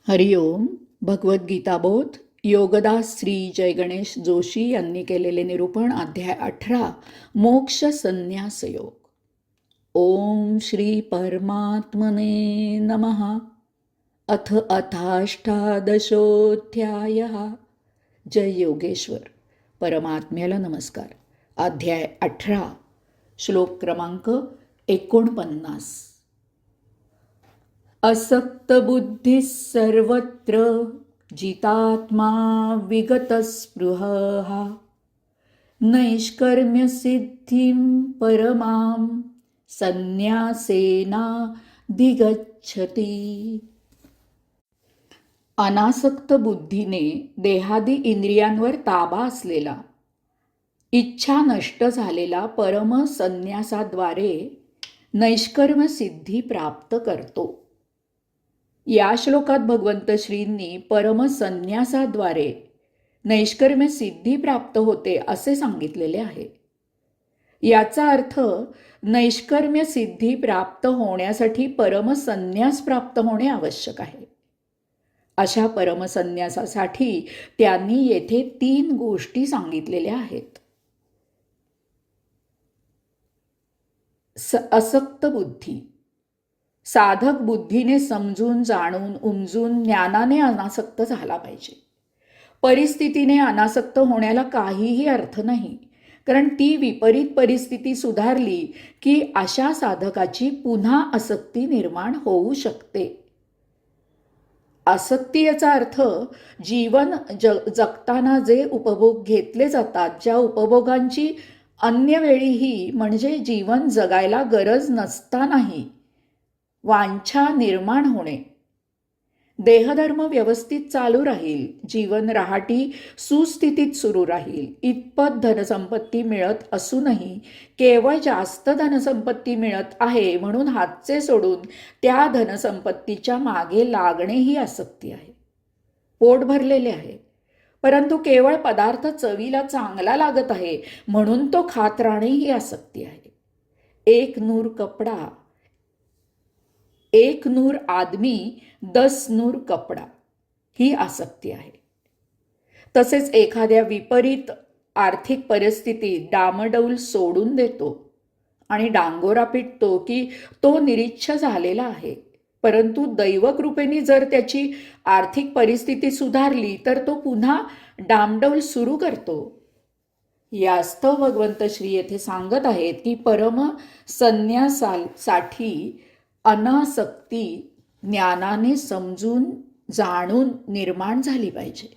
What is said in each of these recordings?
हरिओम. भगवद्गीताबोध योगदास श्री जय गणेश जोशी यांनी केलेले निरूपण. अध्याय 18 मोक्ष संन्यास योग. ओम श्री परमात्मने नमः. अथ अथाष्टादशोऽध्यायः. जय योगेश्वर. परमात्म्याला नमस्कार. अध्याय 18 श्लोक क्रमांक 49. असक्तबुद्धिः सर्वत्र जितात्मा विगतस्पृहः नैष्कर्म्यसिद्धिं परमां संन्यासेनाधिगच्छति. अनासक्त बुद्धीने देहादी इंद्रियांवर ताबा असलेला, इच्छा नष्ट झालेला परम संन्यासाद्वारे नैष्कर्म्य सिद्धी प्राप्त करतो. या श्लोकात भगवंत श्रींनी परमसन्यासाद्वारे नैष्कर्म्य सिद्धी प्राप्त होते असे सांगितलेले आहे. याचा अर्थ नैष्कर्म्य सिद्धी प्राप्त होण्यासाठी परमसन्यास प्राप्त होणे आवश्यक आहे. अशा परमसन्यासासाठी त्यांनी येथे 3 गोष्टी सांगितलेल्या आहेत. असक्त बुद्धी. साधक बुद्धीने समजून जाणून उमजून ज्ञानाने अनासक्त झाला पाहिजे. परिस्थितीने अनासक्त होण्याला काहीही अर्थ नाही, कारण ती विपरीत परिस्थिती सुधारली की अशा साधकाची पुन्हा आसक्ती निर्माण होऊ शकते. आसक्ती याचा अर्थ जीवन जगताना जे उपभोग घेतले जातात, ज्या उपभोगांची अन्य वेळीही म्हणजे जीवन जगायला गरज नसतानाही वांछा निर्माण होणे. देहधर्म व्यवस्थित चालू राहील, जीवन रहाटी सुस्थितीत सुरू राहील, इतपत धनसंपत्ती मिळत असूनही केवळ जास्त धनसंपत्ती मिळत आहे म्हणून हातचे सोडून त्या धनसंपत्तीच्या मागे लागणे ही आसक्ती आहे. पोट भरलेले आहे, परंतु केवळ पदार्थ चवीला चांगला लागत आहे म्हणून तो खात राहणे ही आसक्ती आहे. एक नूर कपडा, एक नूर आदमी 10 नूर कपडा ही आसक्ती आहे. तसेच एखाद्या विपरीत आर्थिक परिस्थितीत डामडौल सोडून देतो आणि डांगोरा पिटतो की तो निरीच्छ झालेला आहे, परंतु दैवकृपेने जर त्याची आर्थिक परिस्थिती सुधारली तर तो पुन्हा डामडौल सुरू करतो. यास्तव भगवंत श्री येथे सांगत आहेत की परम संन्यासासाठी अनासक्ती ज्ञानाने समजून जाणून निर्माण झाली पाहिजे.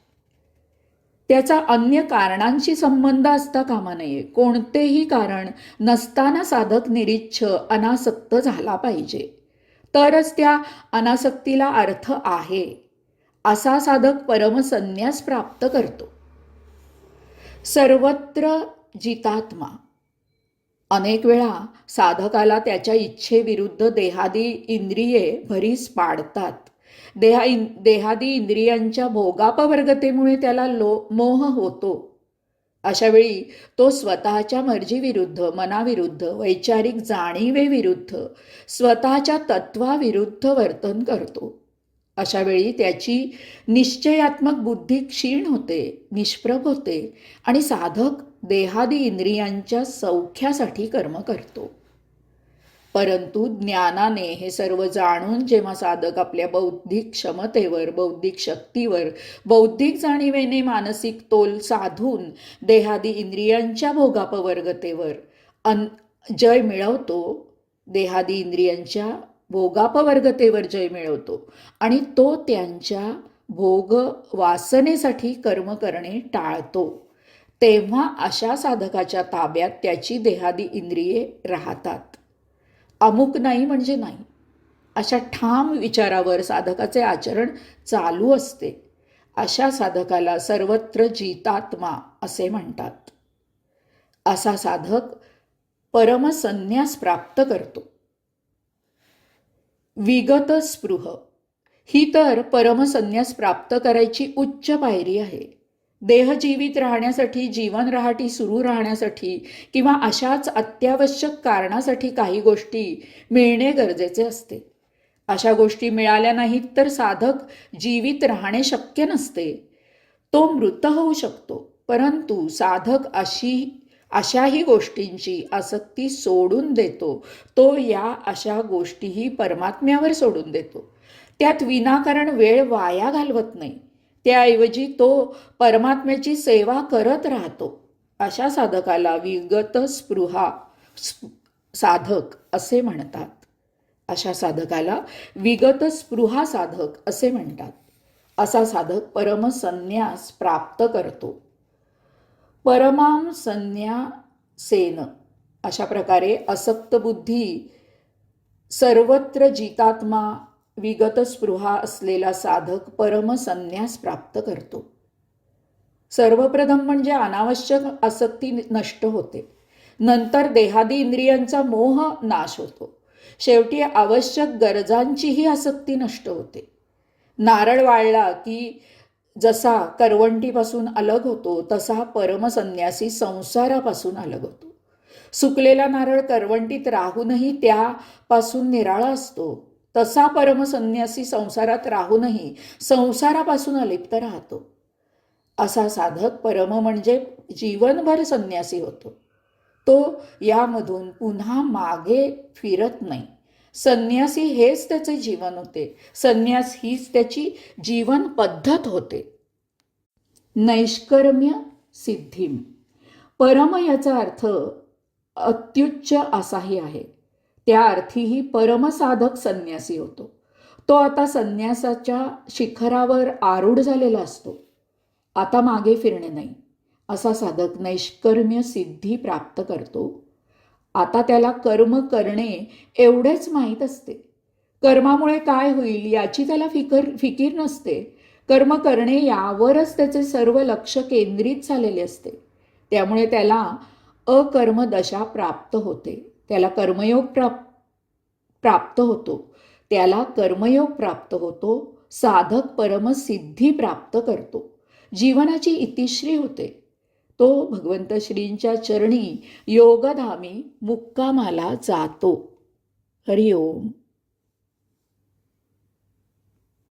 त्याचा अन्य कारणांशी संबंध असता कामा नये. कोणतेही कारण नसताना साधक निरीच्छ अनासक्त झाला पाहिजे, तरच त्या अनासक्तीला अर्थ आहे. असा साधक परमसन्यास प्राप्त करतो. सर्वत्र जितात्मा. अनेक वेळा साधकाला त्याच्या इच्छेविरुद्ध देहादी इंद्रिये भरीस पाडतात. देहादी इंद्रियांच्या भोगापवर्गतेमुळे त्याला मोह होतो. अशा वेळी तो स्वतःच्या मर्जीविरुद्ध, मनाविरुद्ध, वैचारिक जाणीवेविरुद्ध, स्वतःच्या तत्वाविरुद्ध वर्तन करतो. अशा वेळी त्याची निश्चयात्मक बुद्धी क्षीण होते, निष्प्रभ होते आणि साधक देहादी इंद्रियांच्या सौख्यासाठी कर्म करतो. परंतु ज्ञानाने हे सर्व जाणून जेव्हा साधक आपल्या बौद्धिक क्षमतेवर, बौद्धिक शक्तीवर, बौद्धिक जाणीवेने मानसिक तोल साधून देहादी इंद्रियांच्या भोगापवर्गतेवर जय मिळवतो, देहादी इंद्रियांच्या भोगापवर्गतेवर जय मिळवतो आणि तो त्यांच्या भोग वासनेसाठी कर्म करणे टाळतो, तेव्हा अशा साधकाच्या ताब्यात त्याची देहादी इंद्रिये राहतात. अमुक नाही म्हणजे नाही अशा ठाम विचारावर साधकाचे आचरण चालू असते. अशा साधकाला सर्वत्र जितात्मा असे म्हणतात. असा साधक परमसन्यास प्राप्त करतो. विगत स्पृह. ही तर परमसन्यास प्राप्त करायची उच्च पायरी आहे. देह जीवित राहण्यासाठी, जीवन रहाटी सुरू राहण्यासाठी किंवा अशाच अत्यावश्यक कारणासाठी काही गोष्टी मिळणे गरजेचे असते. अशा गोष्टी मिळाल्या नाहीत तर साधक जीवित राहणे शक्य नसते. तो मृत होऊ शकतो. परंतु साधक अशाही गोष्टींची आसक्ती सोडून देतो. तो या अशा गोष्टीही परमात्म्यावर सोडून देतो. त्यात विनाकारण वेळ वाया घालवत नाही. त्याऐवजी तो परमात्म्याची सेवा करत राहतो. अशा साधकाला विगत स्पृहा साधक असे म्हणतात. अशा साधकाला विगत स्पृहा साधक असे म्हणतात. असा साधक परमसन्यास प्राप्त करतो. परमाम संन्यासेन अशा प्रकारे असक्त बुद्धी सर्वत्र जितात्मा विगत स्पृहा असलेला साधक परमसन्यास प्राप्त करतो. सर्वप्रथम म्हणजे अनावश्यक आसक्ती नष्ट होते. नंतर देहादी इंद्रियांचा मोह नाश होतो. शेवटी आवश्यक गरजांचीही आसक्ती नष्ट होते. नारळ वाळला की जसा करवंटीपासून अलग होतो तसा परमसन्यासी संसारापासून अलग होतो. सुकलेला नारळ करवंटीत राहूनही त्यापासून निराळा असतो. तसा परमसन्यासी संसारात राहूनही संसारापासून अलिप्त राहतो. असा साधक परम म्हणजे जीवनभर संन्यासी होतो. तो यामधून पुन्हा मागे फिरत नाही. संन्यासी हेच त्याचे जीवन होते. संन्यास हीच त्याची जीवन पद्धत होते. नैष्कर्म्य सिद्धिम परम याचा अर्थ अत्युच्च असाही आहे. त्या अर्थीही परमसाधक संन्यासी होतो. तो आता संन्यासाच्या शिखरावर आरूढ झालेला असतो. आता मागे फिरणे नाही. असा साधक नैष्कर्म्य सिद्धी प्राप्त करतो. आता त्याला कर्म करणे एवढेच माहीत असते. कर्मामुळे काय होईल याची त्याला फिकीर नसते. कर्म करणे यावरच त्याचे सर्व लक्ष केंद्रित झालेले असते. त्यामुळे त्याला अकर्मदशा प्राप्त होते. त्याला कर्मयोग प्राप्त होतो. साधक परमसिद्धी प्राप्त करतो. जीवनाची इतिश्री होते. तो भगवंत श्रींच्या चरणी योगधामी मुक्कामाला जातो. हरिओम.